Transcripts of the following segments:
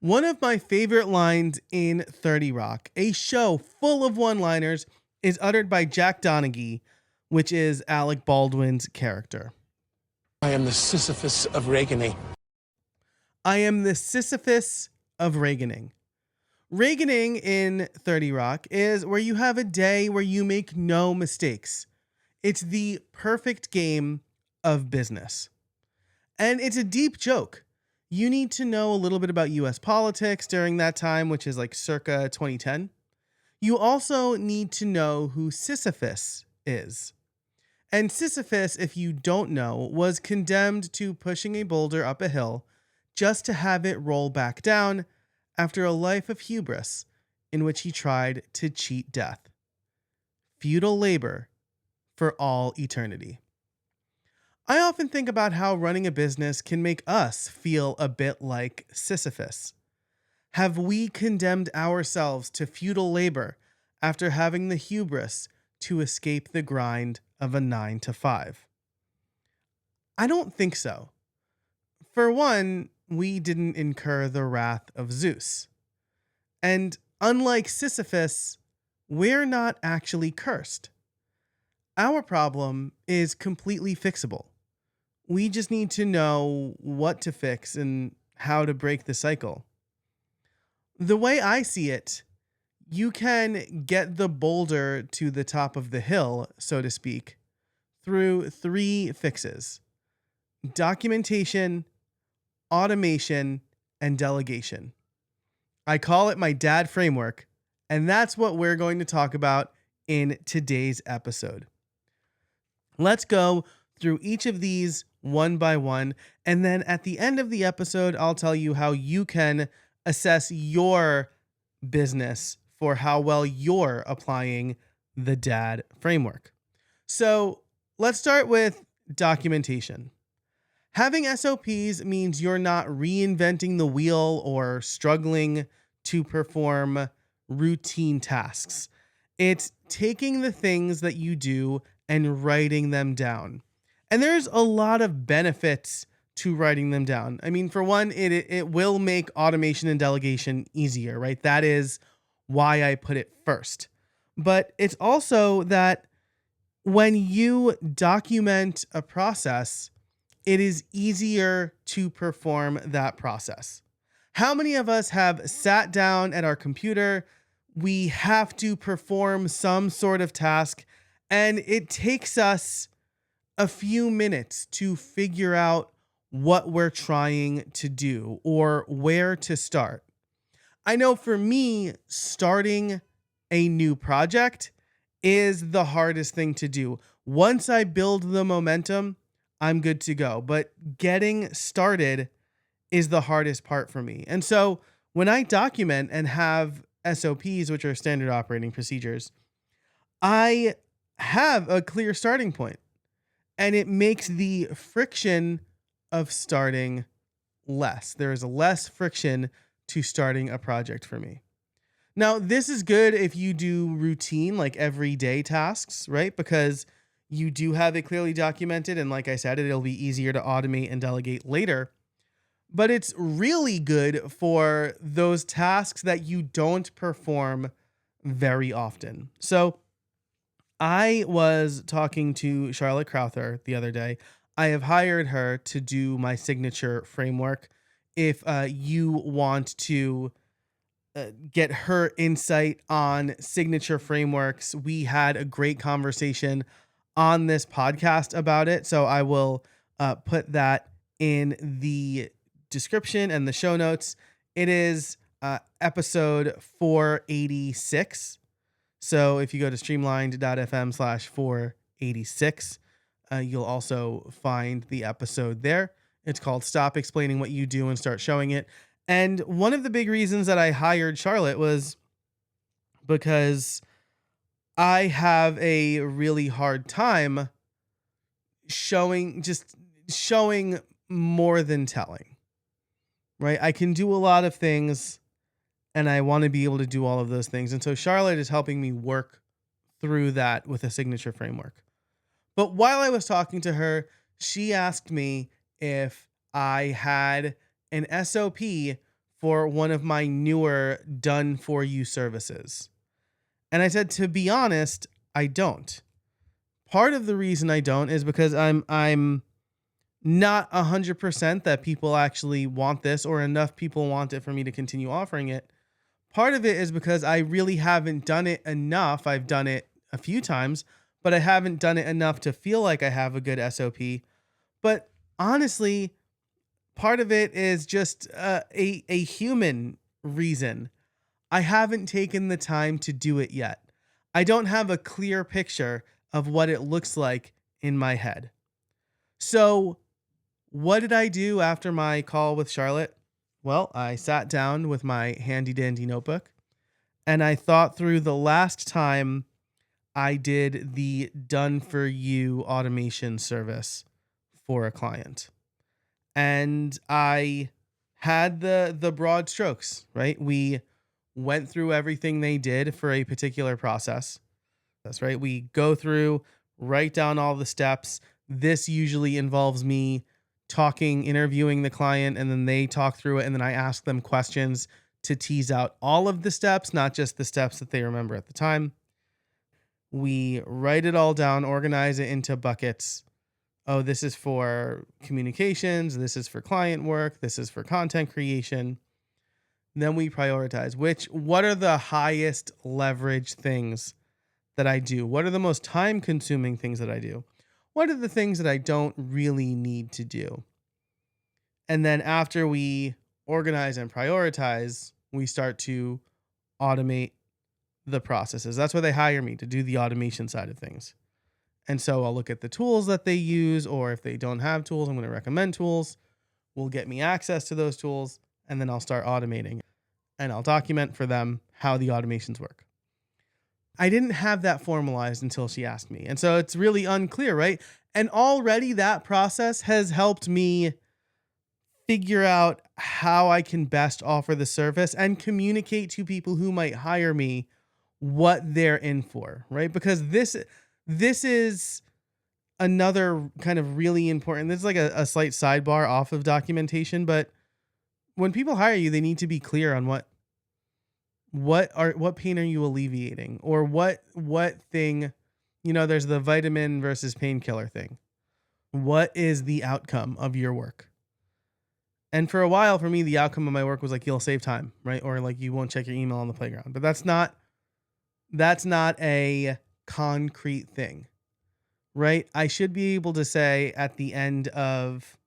One of my favorite lines in 30 Rock, a show full of one-liners, is uttered by Jack Donaghy, which is Alec Baldwin's character. I am the Sisyphus of Reaganing. I am the Sisyphus of Reaganing. Reaganing in 30 Rock is where you have a day where you make no mistakes. It's the perfect game of business. And it's a deep joke. You need to know a little bit about US politics during that time, which is like circa 2010. You also need to know who Sisyphus is. And Sisyphus, if you don't know, was condemned to pushing a boulder up a hill just to have it roll back down after a life of hubris in which he tried to cheat death. Futile labor for all eternity. I often think about how running a business can make us feel a bit like Sisyphus. Have we condemned ourselves to futile labor after having the hubris to escape the grind of a 9 to 5? I don't think so. For one, we didn't incur the wrath of Zeus. And unlike Sisyphus, we're not actually cursed. Our problem is completely fixable. We just need to know what to fix and how to break the cycle. The way I see it, you can get the boulder to the top of the hill, so to speak, through 3 fixes: documentation, automation, and delegation. I call it my D.A.D framework, and that's what we're going to talk about in today's episode. Let's go through each of these one by one, and then at the end of the episode, I'll tell you how you can assess your business for how well you're applying the D.A.D framework. So let's start with documentation. Having SOPs means you're not reinventing the wheel or struggling to perform routine tasks. It's taking the things that you do and writing them down. And there's a lot of benefits to writing them down. I mean, for one, it will make automation and delegation easier, right? That is why I put it first. But it's also that when you document a process, it is easier to perform that process. How many of us have sat down at our computer? We have to perform some sort of task, and it takes us a few minutes to figure out what we're trying to do or where to start. I know for me, starting a new project is the hardest thing to do. Once I build the momentum, I'm good to go. But getting started is the hardest part for me. And so when I document and have SOPs, which are standard operating procedures, I have a clear starting point. And it makes the friction of starting less. There is less friction to starting a project for me. Now, this is good if you do routine, like everyday tasks, right? Because you do have it clearly documented. And like I said, it'll be easier to automate and delegate later. But it's really good for those tasks that you don't perform very often. So I was talking to Charlotte Crowther the other day. I have hired her to do my signature framework. If you want to get her insight on signature frameworks, we had a great conversation on this podcast about it. So I will put that in the description and the show notes. It is episode 486. So if you go to streamlined.fm/486, you'll also find the episode there. It's called Stop Explaining What You Do and Start Showing It. And one of the big reasons that I hired Charlotte was because I have a really hard time showing more than telling, right? I can do a lot of things, and I want to be able to do all of those things. And so Charlotte is helping me work through that with a signature framework. But while I was talking to her, she asked me if I had an SOP for one of my newer done for you services? And I said, to be honest, I don't. Part of the reason I don't is because I'm not 100% that people actually want this or enough people want it for me to continue offering it. Part of it is because I really haven't done it enough. I've done it a few times, but I haven't done it enough to feel like I have a good SOP. But honestly, part of it is just a human reason. I haven't taken the time to do it yet. I don't have a clear picture of what it looks like in my head. So, what did I do after my call with Charlotte? Well, I sat down with my handy dandy notebook and I thought through the last time I did the done for you automation service for a client. And I had the broad strokes, right? We went through everything they did for a particular process. That's right. We go through, write down all the steps. This usually involves me talking, interviewing the client, and then they talk through it. And then I ask them questions to tease out all of the steps, not just the steps that they remember at the time. We write it all down, organize it into buckets. Oh, this is for communications. This is for client work. This is for content creation. Then we prioritize what are the highest leverage things that I do? What are the most time consuming things that I do? What are the things that I don't really need to do? And then after we organize and prioritize, we start to automate the processes. That's why they hire me, to do the automation side of things. And so I'll look at the tools that they use, or if they don't have tools, I'm going to recommend tools. Will get me access to those tools, and then I'll start automating. And I'll document for them how the automations work. I didn't have that formalized until she asked me. And so it's really unclear, right? And already that process has helped me figure out how I can best offer the service and communicate to people who might hire me what they're in for, right? Because this is another kind of really important, this is like a slight sidebar off of documentation, but when people hire you, they need to be clear on what pain are you alleviating, or what thing, there's the vitamin versus painkiller thing. What is the outcome of your work? And for a while, for me, the outcome of my work was like, you'll save time, right? Or like, you won't check your email on the playground. But that's not a concrete thing, right? I should be able to say at the end of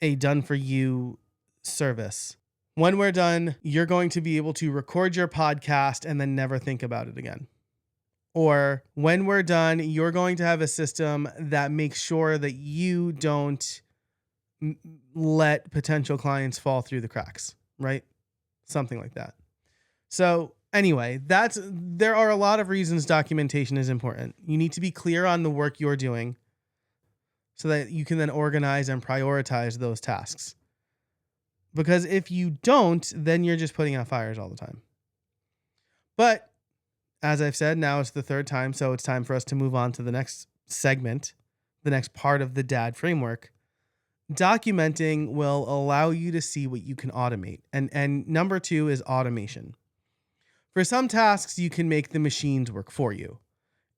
a done for you service, when we're done, you're going to be able to record your podcast and then never think about it again. Or when we're done, you're going to have a system that makes sure that you don't let potential clients fall through the cracks, right? Something like that. So anyway, there are a lot of reasons documentation is important. You need to be clear on the work you're doing so that you can then organize and prioritize those tasks. Because if you don't, then you're just putting out fires all the time. But as I've said, now it's the third time, so it's time for us to move on to the next segment, the next part of the D.A.D framework. Documenting will allow you to see what you can automate. And number 2 is automation. For some tasks, you can make the machines work for you,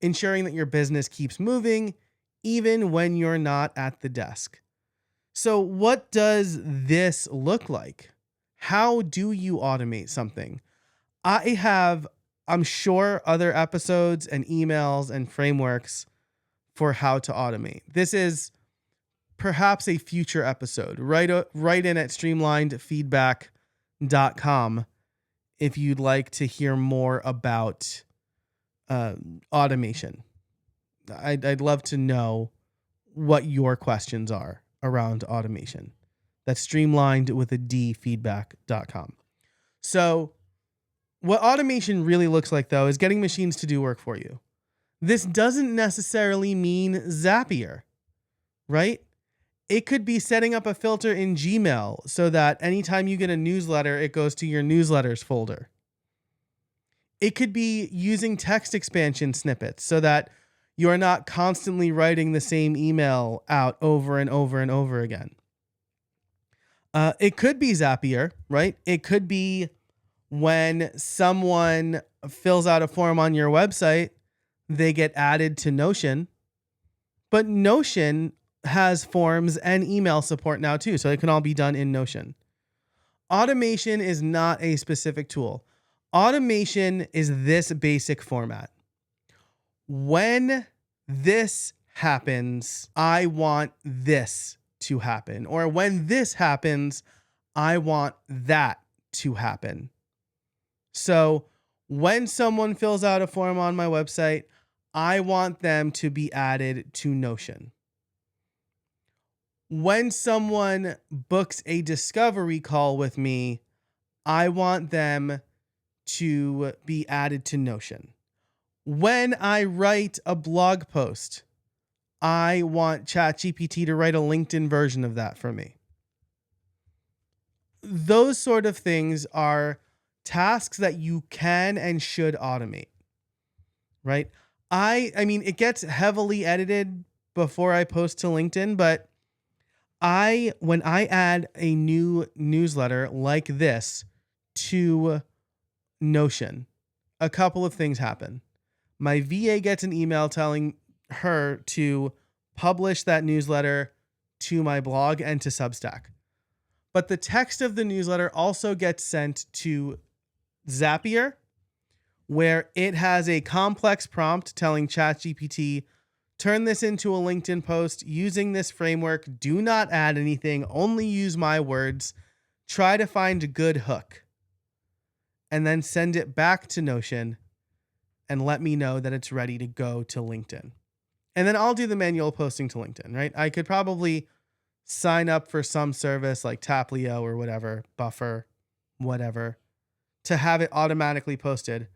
ensuring that your business keeps moving even when you're not at the desk. So what does this look like? How do you automate something? I'm sure, other episodes and emails and frameworks for how to automate. This is perhaps a future episode. Write in at streamlinedfeedback.com if you'd like to hear more about automation. I'd love to know what your questions are around automation. That's streamlined with a D feedback.com. So what automation really looks like, though, is getting machines to do work for you. This doesn't necessarily mean Zapier, right? It could be setting up a filter in Gmail so that anytime you get a newsletter, it goes to your newsletters folder. It could be using text expansion snippets so that you're not constantly writing the same email out over and over and over again. It could be Zapier, right? It could be when someone fills out a form on your website, they get added to Notion. But Notion has forms and email support now too, so it can all be done in Notion. Automation is not a specific tool. Automation is this basic format. When this happens, I want this to happen. Or when this happens, I want that to happen. So when someone fills out a form on my website, I want them to be added to Notion. When someone books a discovery call with me, I want them to be added to Notion. When I write a blog post, I want ChatGPT to write a LinkedIn version of that for me. Those sort of things are tasks that you can and should automate, right? I mean, it gets heavily edited before I post to LinkedIn, but when I add a new newsletter like this to Notion, a couple of things happen. My VA gets an email telling her to publish that newsletter to my blog and to Substack. But the text of the newsletter also gets sent to Zapier, where it has a complex prompt telling ChatGPT, turn this into a LinkedIn post using this framework. Do not add anything. Only use my words. Try to find a good hook. And then send it back to Notion and let me know that it's ready to go to LinkedIn. And then I'll do the manual posting to LinkedIn, right? I could probably sign up for some service like Taplio or whatever, Buffer, whatever, to have it automatically posted.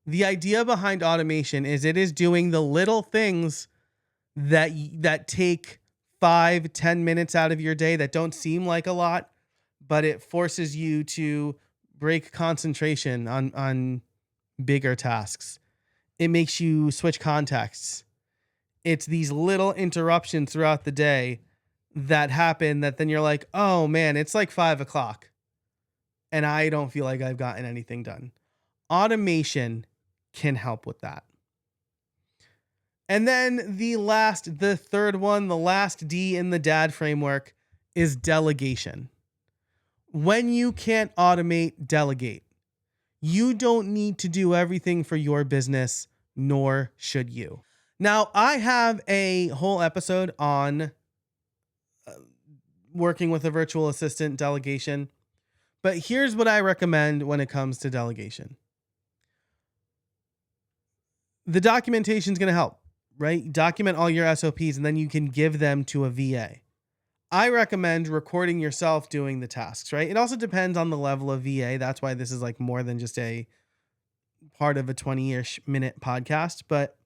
The idea behind automation is it is doing the little things that take 5-10 minutes out of your day that don't seem like a lot, but it forces you to break concentration on bigger tasks. It makes you switch contexts. It's these little interruptions throughout the day that happen that then you're like, oh man, it's like 5:00 and I don't feel like I've gotten anything done. Automation can help with that. And then the third one, the last D in the D.A.D framework is delegation. When you can't automate, delegate. You don't need to do everything for your business, nor should you. Now, I have a whole episode on working with a virtual assistant delegation, but here's what I recommend when it comes to delegation. The documentation is going to help, right? Document all your SOPs and then you can give them to a VA. I recommend recording yourself doing the tasks, right? It also depends on the level of VA. That's why this is like more than just a part of a 20-ish minute podcast. But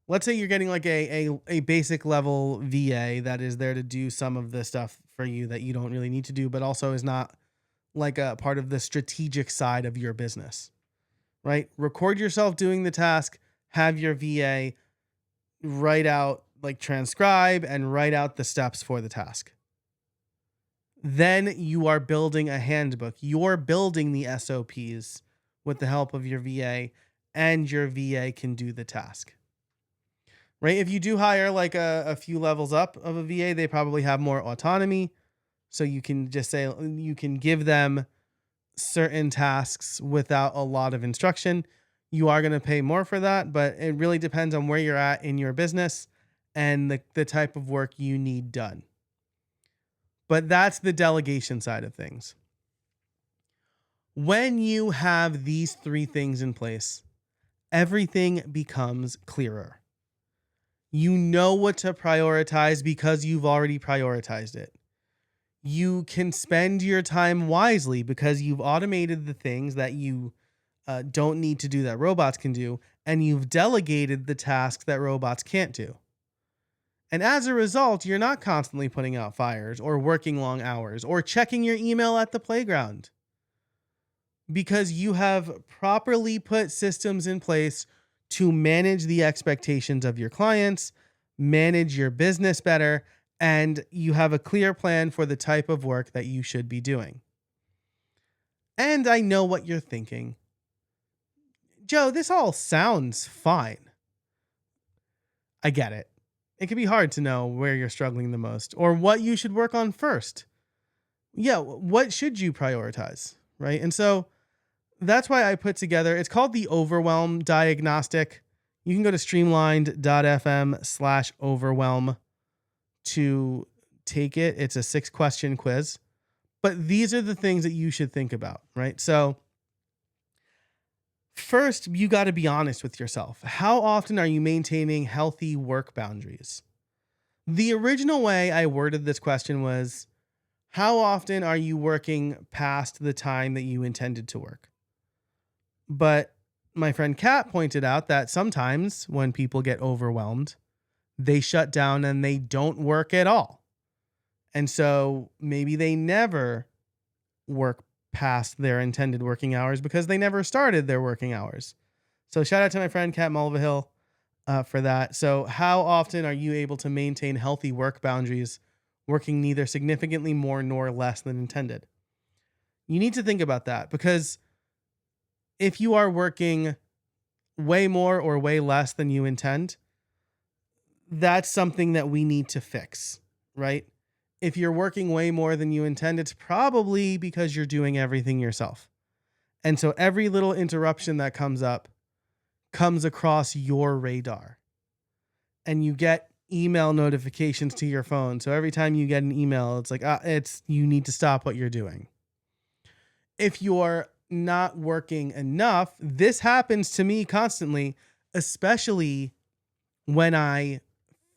let's say you're getting like a basic level VA that is there to do some of the stuff for you that you don't really need to do, but also is not like a part of the strategic side of your business, right? Record yourself doing the task, have your VA write out, like transcribe and write out the steps for the task. Then you are building a handbook. You're building the SOPs with the help of your VA, and your VA can do the task. Right? If you do hire like a few levels up of a VA, they probably have more autonomy. So you can just say, you can give them certain tasks without a lot of instruction. You are going to pay more for that, but it really depends on where you're at in your business and the type of work you need done. But that's the delegation side of things. When you have these three things in place, everything becomes clearer. You know what to prioritize because you've already prioritized it. You can spend your time wisely because you've automated the things that you don't need to do that robots can do, and you've delegated the tasks that robots can't do. And as a result, you're not constantly putting out fires or working long hours or checking your email at the playground because you have properly put systems in place to manage the expectations of your clients, manage your business better, and you have a clear plan for the type of work that you should be doing. And I know what you're thinking. Joe, this all sounds fine. I get it. It can be hard to know where you're struggling the most or what you should work on first. Yeah, what should you prioritize, right? And so that's why I put together, it's called the overwhelm diagnostic. You can go to streamlined.fm/overwhelm to take it. It's a 6-question quiz. But these are the things that you should think about, right? So first, you got to be honest with yourself. How often are you maintaining healthy work boundaries? The original way I worded this question was, how often are you working past the time that you intended to work? But my friend Kat pointed out that sometimes when people get overwhelmed, they shut down and they don't work at all. And so maybe they never work past their intended working hours because they never started their working hours. So shout out to my friend Kat Mulvihill for that. So how often are you able to maintain healthy work boundaries, working neither significantly more nor less than intended? You need to think about that, because if you are working way more or way less than you intend, that's something that we need to fix, right? If you're working way more than you intend, it's probably because you're doing everything yourself. And so every little interruption that comes up comes across your radar. And you get email notifications to your phone. So every time you get an email, it's like, you need to stop what you're doing. If you're not working enough, this happens to me constantly, especially when I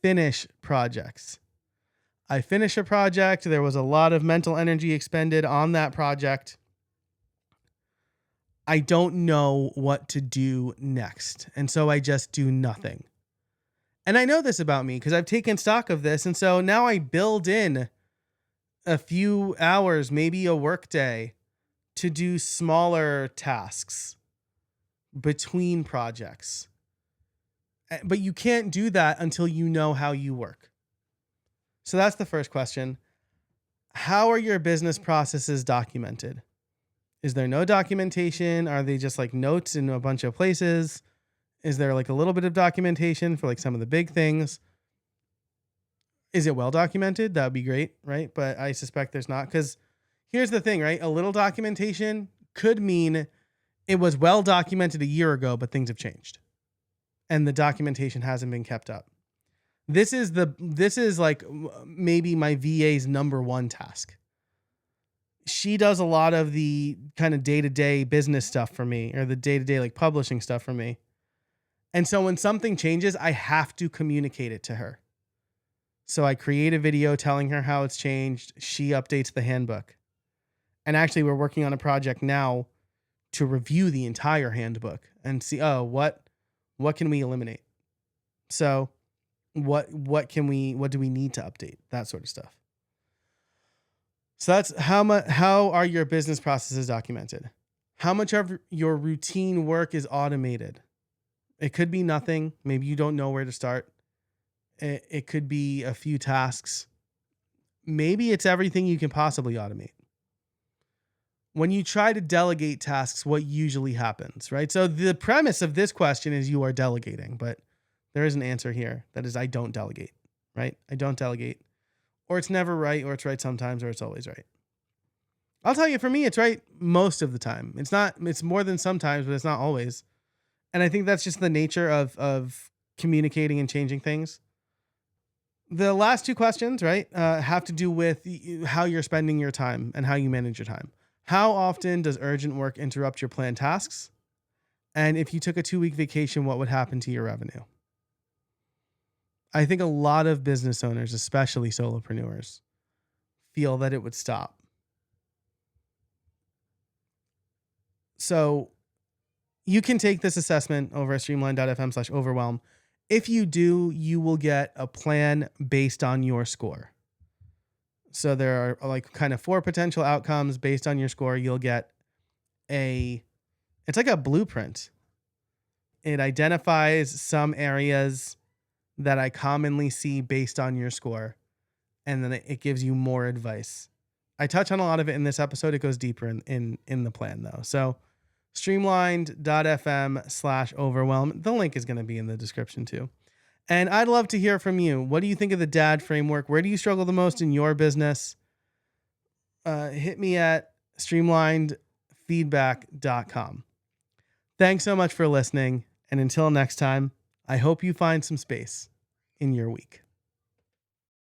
finish projects. I finish a project, there was a lot of mental energy expended on that project. I don't know what to do next. And so I just do nothing. And I know this about me because I've taken stock of this. And so now I build in a few hours, maybe a work day, to do smaller tasks between projects. But you can't do that until you know how you work. So that's the first question. How are your business processes documented? Is there no documentation? Are they just like notes in a bunch of places? Is there like a little bit of documentation for like some of the big things? Is it well documented? That would be great, right? But I suspect there's not, because here's the thing, right? A little documentation could mean it was well documented a year ago, but things have changed and the documentation hasn't been kept up. This is like maybe my VA's number one task. She does a lot of the kind of day-to-day business stuff for me, or the day-to-day like publishing stuff for me. And so when something changes, I have to communicate it to her. So I create a video telling her how it's changed. She updates the handbook. And actually, we're working on a project now to review the entire handbook and see, what can we eliminate? So what do we need to update? That sort of stuff. So that's how are your business processes documented? How much of your routine work is automated? It could be nothing. Maybe you don't know where to start. It could be a few tasks. Maybe it's everything you can possibly automate. When you try to delegate tasks, what usually happens, right? So the premise of this question is you are delegating, but there is an answer here. That is, I don't delegate, right? I don't delegate. Or it's never right, or it's right sometimes, or it's always right. I'll tell you, for me, it's right most of the time. It's more than sometimes, but it's not always. And I think that's just the nature of communicating and changing things. The last two questions, right, have to do with how you're spending your time and how you manage your time. How often does urgent work interrupt your planned tasks? And if you took a 2-week vacation, what would happen to your revenue? I think a lot of business owners, especially solopreneurs, feel that it would stop. So you can take this assessment over at streamline.fm/overwhelm. If you do, you will get a plan based on your score. So there are like kind of 4 potential outcomes based on your score. You'll get it's like a blueprint. It identifies some areas that I commonly see based on your score. and then it gives you more advice. I touch on a lot of it in this episode. It goes deeper in the plan though. So streamlined.fm/overwhelm. The link is going to be in the description too. And I'd love to hear from you. What do you think of the DAD framework? Where do you struggle the most in your business? Hit me at streamlinedfeedback.com. Thanks so much for listening. And until next time, I hope you find some space in your week.